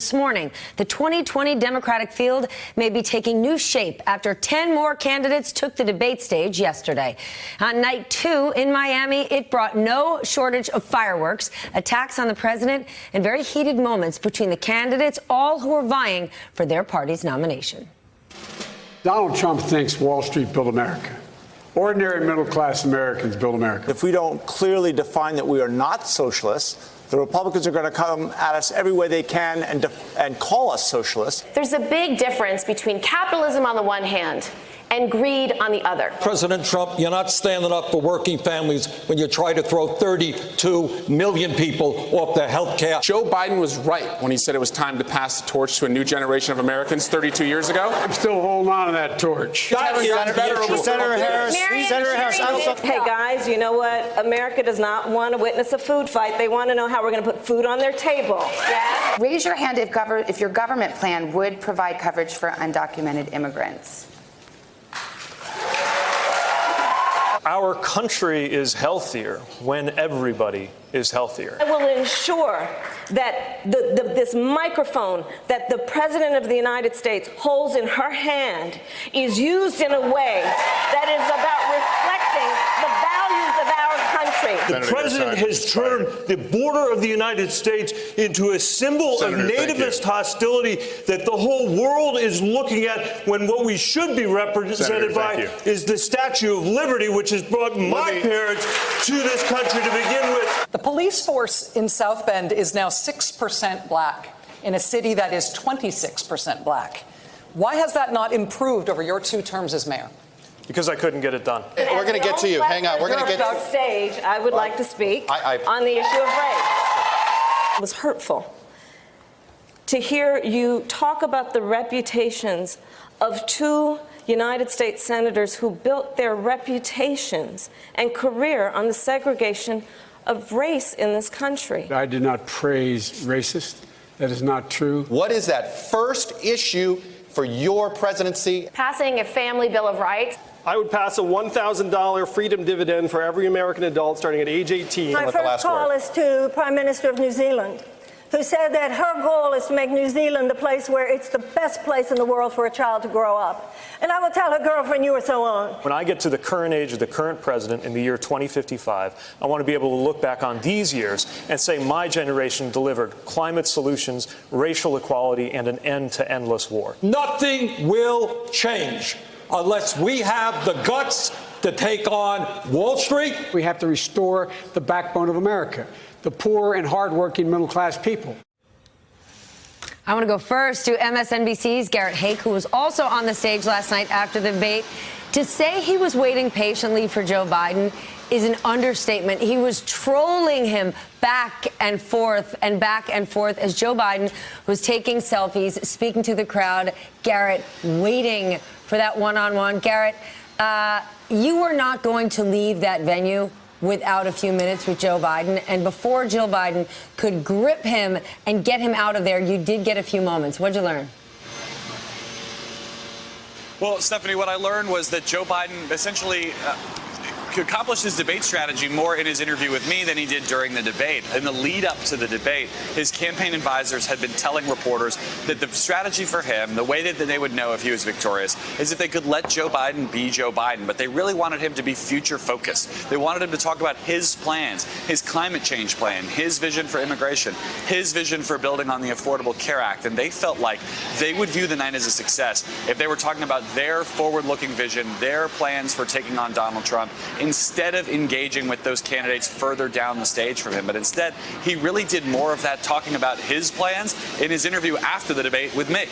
this morning. The 2020 Democratic field may be taking new shape after 10 more candidates took the debate stage yesterday. On night 2 in Miami, it brought no shortage of fireworks, attacks on the president, and very heated moments between the candidates, all who are vying for their party's nomination. Donald Trump thinks Wall Street built America. Ordinary middle-class Americans build America. If we don't clearly define that we are not socialists, the Republicans are going to come at us every way they can and call us socialists. There's a big difference between capitalism on the one hand and greed on the other. President Trump, you're not standing up for working families when you try to throw 32 million people off their health care. Joe Biden was right when he said it was time to pass the torch to a new generation of Americans 32 years ago. I'm still holding on to that torch. Senator Harris. Hey, guys, you know what? America does not want to witness a food fight. They want to know how we're going to put food on their table. Yes. Raise your hand if your government plan would provide coverage for undocumented immigrants. Our country is healthier when everybody is healthier. I will ensure that this microphone that the President of the United States holds in her hand is used in a way that is about reflecting the values of our country. The president has turned the border of the United States into a symbol of nativist hostility that the whole world is looking at, when what we should be represented by is the Statue of Liberty, which has brought my parents to this country to begin with. The police force in South Bend is now 6% black in a city that is 26% black. Why has that not improved over your 2 terms as mayor? Because I couldn't get it done. We're going to get to you. Hang on. We're going to get to stage. I would like to speak on the issue of race. It was hurtful to hear you talk about the reputations of 2 United States senators who built their reputations and career on the segregation of race in this country. I did not praise racist. That is not true. What is that first issue for your presidency? Passing a family bill of rights. I would pass a $1,000 freedom dividend for every American adult starting at age 18. My first call is to Prime Minister of New Zealand, who said that her goal is to make New Zealand the place where it's the best place in the world for a child to grow up. And I will tell her girlfriend you were so on. When I get to the current age of the current president in the year 2055, I want to be able to look back on these years and say my generation delivered climate solutions, racial equality, and an end to endless war. Nothing will change unless we have the guts to take on Wall Street. We have to restore the backbone of America, the poor and hardworking middle-class people. I want to go first to MSNBC's Garrett Haake, who was also on the stage last night after the debate. To say he was waiting patiently for Joe Biden is an understatement. He was trolling him back and forth as Joe Biden was taking selfies, speaking to the crowd. Garrett, waiting for that one-on-one. Garrett, you were not going to leave that venue without a few minutes with Joe Biden. And before Joe Biden could grip him and get him out of there, you did get a few moments. What'd you learn? Well, Stephanie, what I learned was that Joe Biden essentially accomplished his debate strategy more in his interview with me than he did during the debate. In the lead up to the debate, his campaign advisors had been telling reporters that the strategy for him, the way that they would know if he was victorious, is if they could let Joe Biden be Joe Biden. But they really wanted him to be future focused. They wanted him to talk about his plans, his climate change plan, his vision for immigration, his vision for building on the Affordable Care Act. And they felt like they would view the night as a success if they were talking about their forward-looking vision, their plans for taking on Donald Trump, instead of engaging with those candidates further down the stage from him. But instead, he really did more of that, talking about his plans in his interview after the debate with me.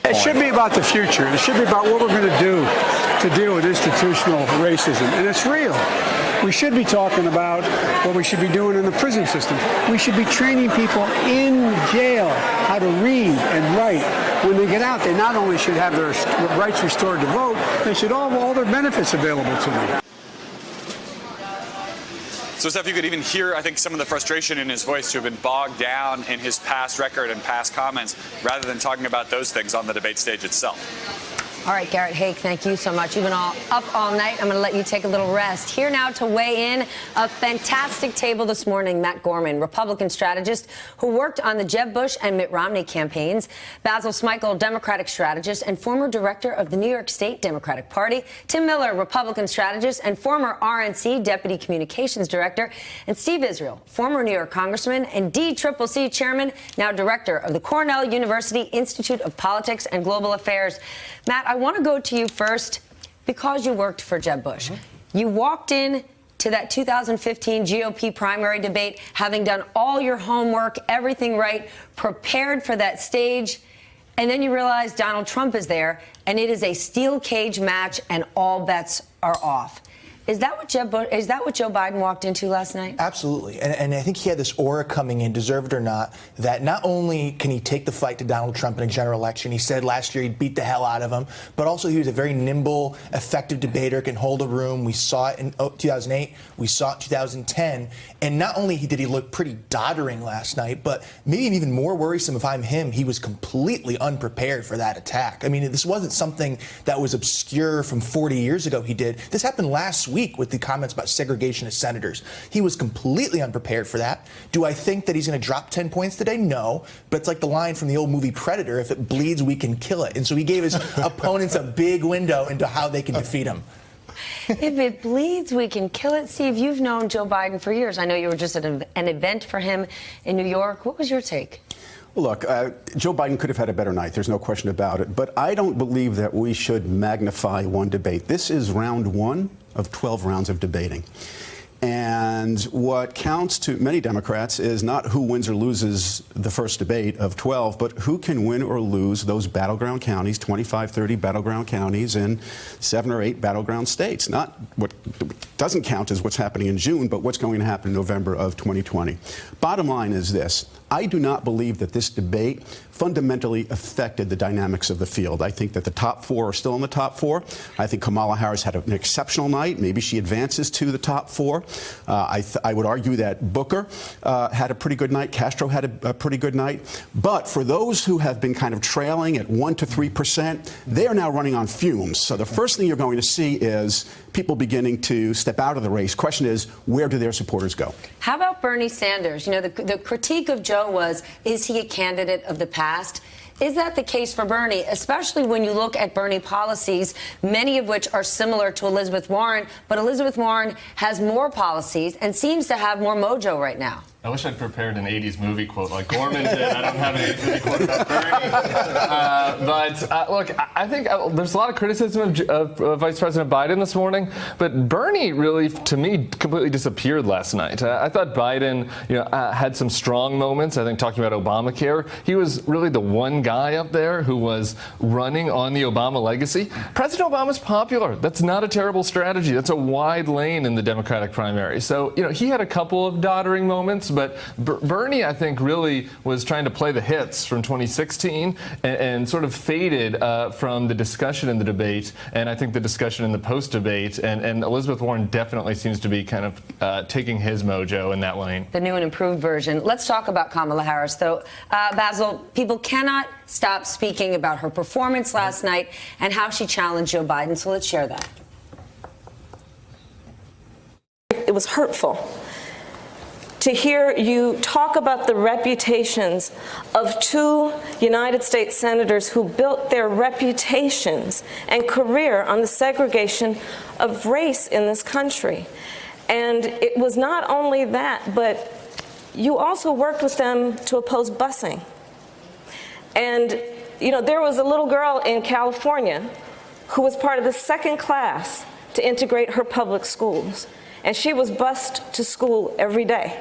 It should be about the future. It should be about what we're going to do to deal with institutional racism. And it's real. We should be talking about what we should be doing in the prison system. We should be training people in jail how to read and write. When they get out, they not only should have their rights restored to vote, they should have all their benefits available to them. So, Steph, you could even hear, I think, some of the frustration in his voice to have been bogged down in his past record and past comments rather than talking about those things on the debate stage itself. All right, Garrett Haake, thank you so much. You've been up all night. I'm going to let you take a little rest. Here now to weigh in, a fantastic table this morning, Matt Gorman, Republican strategist who worked on the Jeb Bush and Mitt Romney campaigns, Basil Smikle, Democratic strategist and former director of the New York State Democratic Party, Tim Miller, Republican strategist and former RNC Deputy Communications Director, and Steve Israel, former New York Congressman and DCCC Chairman, now Director of the Cornell University Institute of Politics and Global Affairs. Matt, I want to go to you first because you worked for Jeb Bush. You walked in to that 2015 GOP primary debate, having done all your homework, everything right, prepared for that stage, and then you realize Donald Trump is there, and it is a steel cage match, and all bets are off. Is that what Joe Biden walked into last night? Absolutely. And I think he had this aura coming in, deserved or not, that not only can he take the fight to Donald Trump in a general election, he said last year he'd beat the hell out of him, but also he was a very nimble, effective debater, can hold a room. We saw it in 2008. We saw it in 2010. And not only did he look pretty doddering last night, but maybe even more worrisome if I'm him, he was completely unprepared for that attack. I mean, this wasn't something that was obscure from 40 years ago he did. This happened last week with the comments about segregation of senators. He was completely unprepared for that. Do I think that he's going to drop 10 points today? No. But it's like the line from the old movie Predator, if it bleeds, we can kill it. And so he gave his opponents a big window into how they can defeat him. If it bleeds, we can kill it. Steve, you've known Joe Biden for years. I know you were just at an event for him in New York. What was your take? Well, look, Joe Biden could have had a better night. There's no question about it. But I don't believe that we should magnify one debate. This is round one of 12 rounds of debating. And what counts to many Democrats is not who wins or loses the first debate of 12, but who can win or lose those battleground counties, 25, 30 battleground counties in 7 or 8 battleground states. Not what doesn't count is what's happening in June, but what's going to happen in November of 2020. Bottom line is this. I do not believe that this debate fundamentally affected the dynamics of the field. I think that the top 4 are still in the top 4. I think Kamala Harris had an exceptional night. Maybe she advances to the top 4. I would argue that Booker had a pretty good night. Castro had a pretty good night. But for those who have been kind of trailing at 1% to 3%, they are now running on fumes. So the first thing you're going to see is people beginning to step out of the race. Question is, where do their supporters go? How about Bernie Sanders? You know, the critique of Joe was, is he a candidate of the past? Is that the case for Bernie, especially when you look at Bernie policies, many of which are similar to Elizabeth Warren, but Elizabeth Warren has more policies and seems to have more mojo right now? I wish I'd prepared an 80s movie quote like Gorman did. I don't have any movie quote about Bernie. But look, I think there's a lot of criticism of Vice President Biden this morning, but Bernie really, to me, completely disappeared last night. I thought Biden, had some strong moments. I think talking about Obamacare, he was really the one guy up there who was running on the Obama legacy. President Obama's popular. That's not a terrible strategy. That's a wide lane in the Democratic primary. So, he had a couple of doddering moments. But Bernie, I think, really was trying to play the hits from 2016 and sort of faded from the discussion in the debate, and I think the discussion in the post-debate. And Elizabeth Warren definitely seems to be kind of taking his mojo in that lane. The new and improved version. Let's talk about Kamala Harris, though. Basil, people cannot stop speaking about her performance last night and how she challenged Joe Biden, so let's share that. It was hurtful to hear you talk about the reputations of 2 United States senators who built their reputations and career on the segregation of race in this country. And it was not only that, but you also worked with them to oppose busing. And, there was a little girl in California who was part of the second class to integrate her public schools. And she was bused to school every day.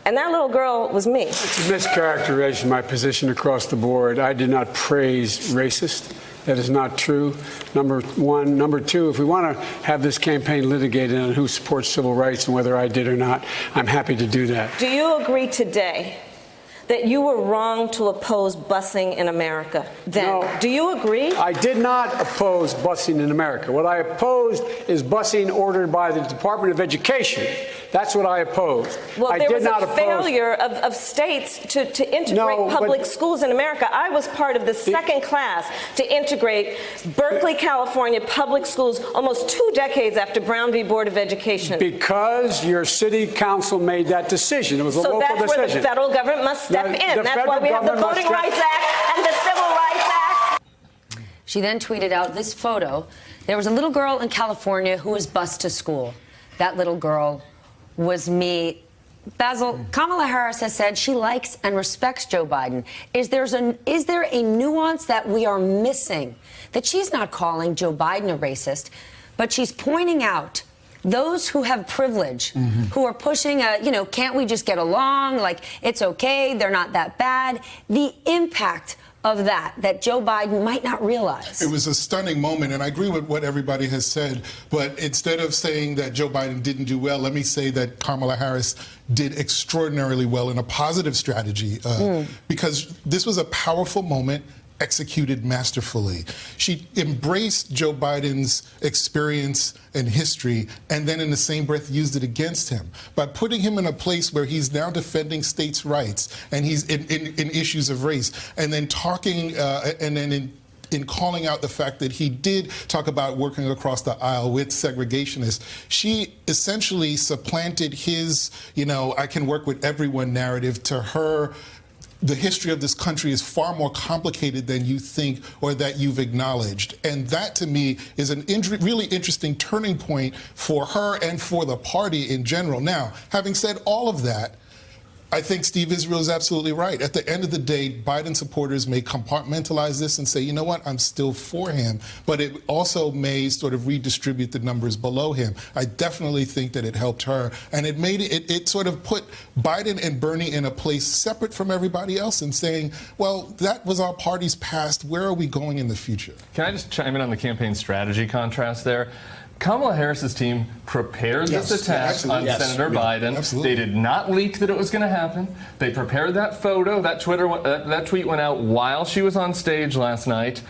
And that little girl was me. It's a mischaracterization of my position across the board. I did not praise racist. That is not true, number one. Number two, if we want to have this campaign litigated on who supports civil rights and whether I did or not, I'm happy to do that. Do you agree today that you were wrong to oppose busing in America then? No, do you agree? I did not oppose busing in America. What I opposed is busing ordered by the Department of Education. That's what I opposed. Well, I there did was not a oppose. failure of states to integrate No, public but- schools in America. I was part of the second class to integrate Berkeley, California public schools almost 2 decades after Brown v. Board of Education. Because your city council made that decision. It was a So local that's decision. where the federal government must step in. That's why we have the Voting Rights Act and the Civil Rights Act. She then tweeted out this photo. There was a little girl in California who was bused to school. That little girl was me. Basil, Kamala Harris has said she likes and respects Joe Biden. Is there a nuance that we are missing? That she's not calling Joe Biden a racist, but she's pointing out those who have privilege, who are pushing can't we just get along? Like, it's okay, they're not that bad. The impact of that Joe Biden might not realize. It was a stunning moment, and I agree with what everybody has said, but instead of saying that Joe Biden didn't do well, let me say that Kamala Harris did extraordinarily well in a positive strategy, because this was a powerful moment executed masterfully. She embraced Joe Biden's experience and history, and then in the same breath used it against him by putting him in a place where he's now defending states' rights and he's in issues of race, and then talking and then in calling out the fact that he did talk about working across the aisle with segregationists. She essentially supplanted his, I can work with everyone narrative to her. The history of this country is far more complicated than you think or that you've acknowledged. And that, to me, is a really interesting turning point for her and for the party in general. Now, having said all of that, I think Steve Israel is absolutely right. At the end of the day, Biden supporters may compartmentalize this and say, you know what, I'm still for him. But it also may sort of redistribute the numbers below him. I definitely think that it helped her. And it made it sort of put Biden and Bernie in a place separate from everybody else and saying, well, that was our party's past. Where are we going in the future? Can I just chime in on the campaign strategy contrast there? Kamala Harris's team prepared this attack on Senator Biden. Absolutely. They did not leak that it was going to happen. They prepared that photo. That tweet went out while she was on stage last night.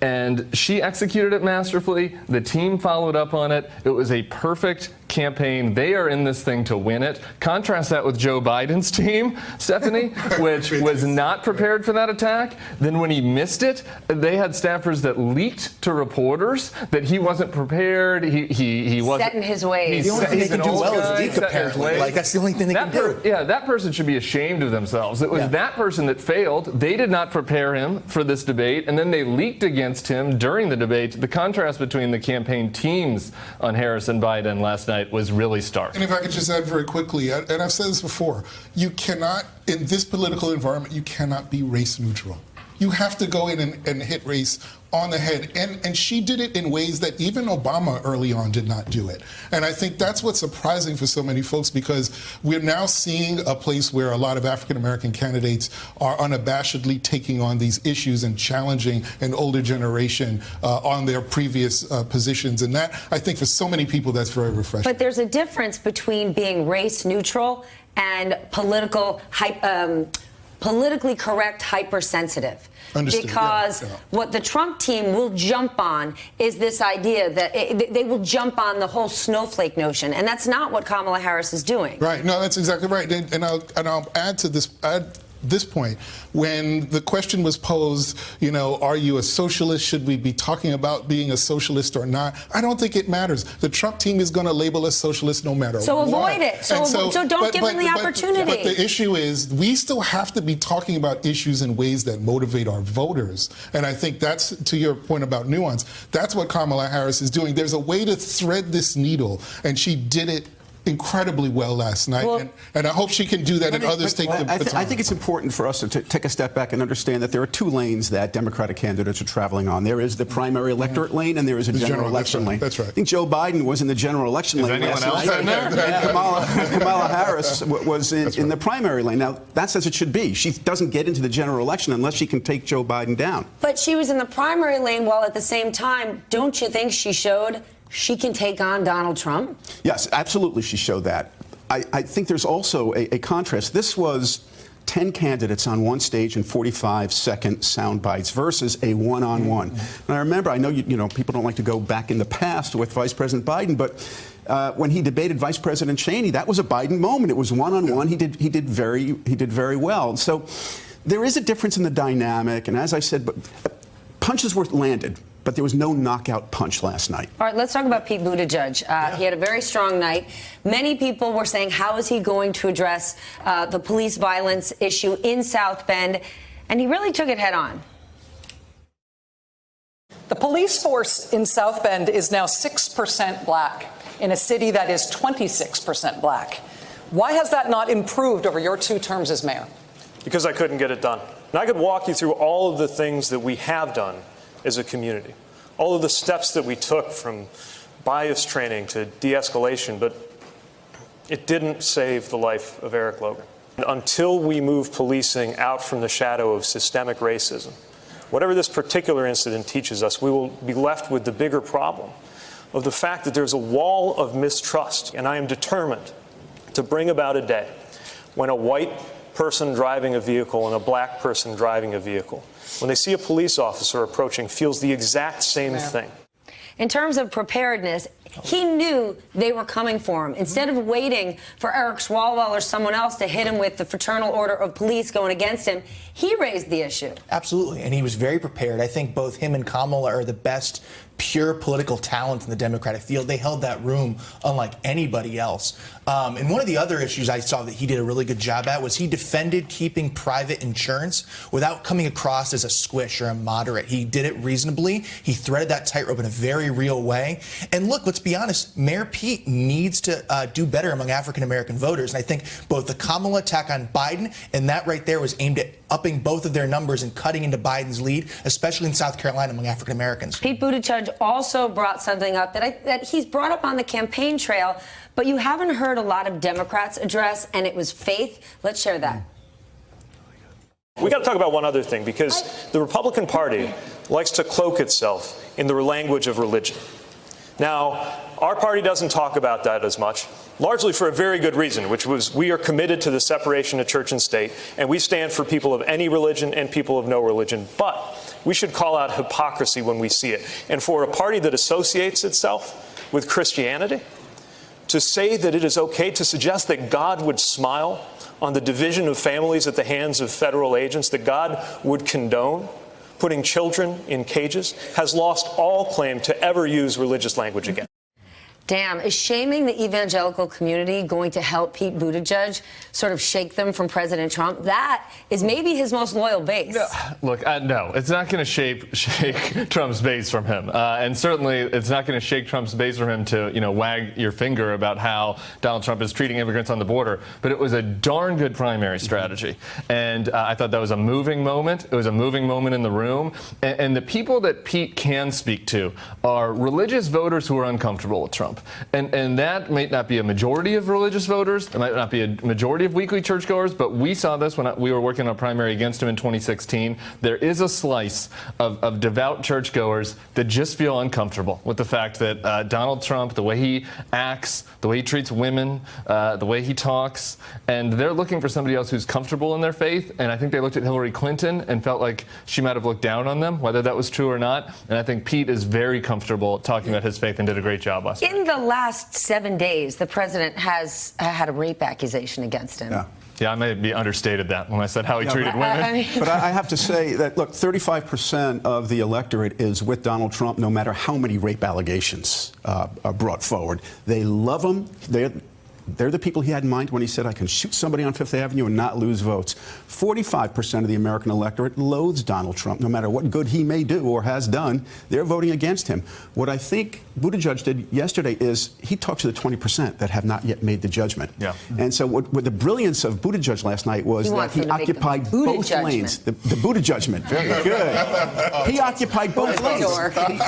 And she executed it masterfully. The team followed up on it. It was a perfect campaign. They are in this thing to win it. Contrast that with Joe Biden's team, Stephanie, which was not prepared for that attack. Then when he missed it, they had staffers that leaked to reporters that he wasn't prepared. He wasn't set in his ways. The only thing they can do well is leak, apparently. Like, that's the only thing they can do. Yeah, that person should be ashamed of themselves. It was that person that failed. They did not prepare him for this debate, and then they leaked against him during the debate. The contrast between the campaign teams on Harris and Biden last night was really stark. And if I could just add very quickly, and I've said this before, you cannot, in this political environment, you cannot be race neutral. You have to go in and hit race on the head. And she did it in ways that even Obama early on did not do it. And I think that's what's surprising for so many folks, because we're now seeing a place where a lot of African-American candidates are unabashedly taking on these issues and challenging an older generation on their previous positions. And that, I think, for so many people, that's very refreshing. But there's a difference between being race neutral and politically correct, hypersensitive. Understood. Because what the Trump team will jump on is this idea that they will jump on the whole snowflake notion, and that's not what Kamala Harris is doing. Right. No, that's exactly right. And I'll add to this point. When the question was posed, are you a socialist? Should we be talking about being a socialist or not? I don't think it matters. The Trump team is going to label us socialist no matter what. So avoid it. So don't give them the opportunity. But the issue is we still have to be talking about issues in ways that motivate our voters. And I think that's, to your point about nuance, that's what Kamala Harris is doing. There's a way to thread this needle, and she did it incredibly well last night, and I hope she can do that and others take the baton. I think it's important for us to take a step back and understand that there are two lanes that Democratic candidates are traveling on. There is the primary electorate lane, and there is a general election lane. That's right. I think Joe Biden was in the general election lane last night. And Kamala Harris was in the primary lane. Now, that's as it should be. She doesn't get into the general election unless she can take Joe Biden down. But she was in the primary lane while at the same time, don't you think she showed she can take on Donald Trump? Yes, absolutely she showed that. I think there's also a contrast. This was 10 candidates on one stage in 45-second sound bites versus a one-on-one. And I remember, I know people don't like to go back in the past with Vice President Biden, but when he debated Vice President Cheney, that was a Biden moment. It was one-on-one. He did very well. So there is a difference in the dynamic, and as I said, but punches were landed, but there was no knockout punch last night. All right, let's talk about Pete Buttigieg. He had a very strong night. Many people were saying, how is he going to address the police violence issue in South Bend? And he really took it head on. The police force in South Bend is now 6% black in a city that is 26% black. Why has that not improved over your 2 terms as mayor? Because I couldn't get it done. And I could walk you through all of the things that we have done as a community, all of the steps that we took from bias training to de-escalation, but it didn't save the life of Eric Logan. Until we move policing out from the shadow of systemic racism, whatever this particular incident teaches us, we will be left with the bigger problem of the fact that there's a wall of mistrust, and I am determined to bring about a day when a white person driving a vehicle and a black person driving a vehicle, when they see a police officer approaching, feels the exact same thing. In terms of preparedness, he knew they were coming for him. Instead of waiting for Eric Swalwell or someone else to hit him with the fraternal order of police going against him, he raised the issue. Absolutely, and he was very prepared. I think both him and Kamala are the best pure political talent in the Democratic field. They held that room unlike anybody else. And one of the other issues I saw that he did a really good job at was he defended keeping private insurance without coming across as a squish or a moderate. He did it reasonably. He threaded that tightrope in a very real way. And look, let's be honest, Mayor Pete needs to do better among African-American voters. And I think both the Kamala attack on Biden and that right there was aimed at upping both of their numbers and cutting into Biden's lead, especially in South Carolina among African-Americans. Pete Buttigieg also brought something up that he's brought up on the campaign trail, but you haven't heard a lot of Democrats address, and it was faith. Let's share that. We got to talk about one other thing, because the Republican Party likes to cloak itself in the language of religion. Now, our party doesn't talk about that as much, largely for a very good reason, which was we are committed to the separation of church and state, and we stand for people of any religion and people of no religion. But we should call out hypocrisy when we see it. And for a party that associates itself with Christianity, to say that it is okay to suggest that God would smile on the division of families at the hands of federal agents, that God would condone putting children in cages, has lost all claim to ever use religious language again. Damn, is shaming the evangelical community going to help Pete Buttigieg sort of shake them from President Trump? That is maybe his most loyal base. Look, no, it's not going to shake Trump's base from him. And certainly it's not going to shake Trump's base from him to, wag your finger about how Donald Trump is treating immigrants on the border. But it was a darn good primary strategy. And I thought that was a moving moment. It was a moving moment in the room. And the people that Pete can speak to are religious voters who are uncomfortable with Trump. And that might not be a majority of religious voters. It might not be a majority of weekly churchgoers, but we saw this when we were working on a primary against him in 2016. There is a slice of devout churchgoers that just feel uncomfortable with the fact that Donald Trump, the way he acts, the way he treats women, the way he talks, and they're looking for somebody else who's comfortable in their faith. And I think they looked at Hillary Clinton and felt like she might have looked down on them, whether that was true or not. And I think Pete is very comfortable talking about his faith and did a great job last night. In the last 7 days, the president has had a rape accusation against him. Yeah, I may be understated that when I said how he treated women. But I have to say that, look, 35% of the electorate is with Donald Trump, no matter how many rape allegations are brought forward. They love him. They're the people he had in mind when he said, I can shoot somebody on Fifth Avenue and not lose votes. 45% of the American electorate loathes Donald Trump. No matter what good he may do or has done, they're voting against him. What I think Buttigieg did yesterday is he talked to the 20% that have not yet made the judgment. Yeah. And so what the brilliance of Buttigieg last night was that he occupied both lanes. The Buddha judgment. Very good. He occupied both lanes.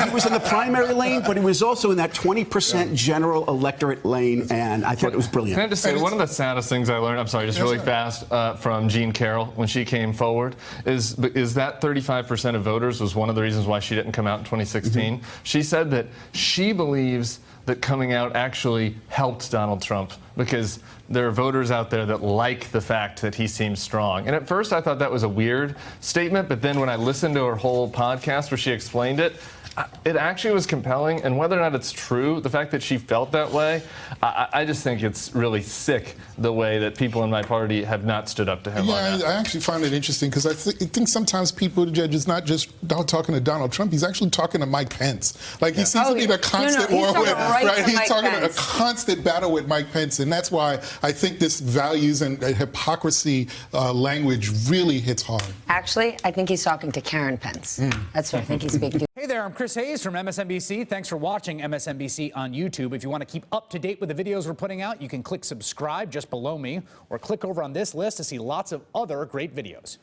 He was in the primary lane, but he was also in that 20% general electorate lane, and I thought it was brilliant. Can I just say, one of the saddest things I learned, I'm sorry, just really fast, from Jean Carroll when she came forward, is that 35% of voters was one of the reasons why she didn't come out in 2016. Mm-hmm. She said that she believes that coming out actually helped Donald Trump because there are voters out there that like the fact that he seems strong. And at first I thought that was a weird statement, but then when I listened to her whole podcast where she explained it, It actually was compelling, and whether or not it's true, the fact that she felt that way, I just think it's really sick the way that people in my party have not stood up to him. Yeah, I actually find it interesting because I think sometimes people, Judge, is not just talking to Donald Trump, he's actually talking to Mike Pence. Like he seems to be in a constant war with, right? He's talking a constant battle with Mike Pence, and that's why I think this values and hypocrisy language really hits hard. Actually, I think he's talking to Karen Pence. That's what I think he's speaking to. Hey there, I'm Chris Hayes from MSNBC. Thanks for watching MSNBC on YouTube. If you want to keep up to date with the videos we're putting out, you can click subscribe just below me or click over on this list to see lots of other great videos.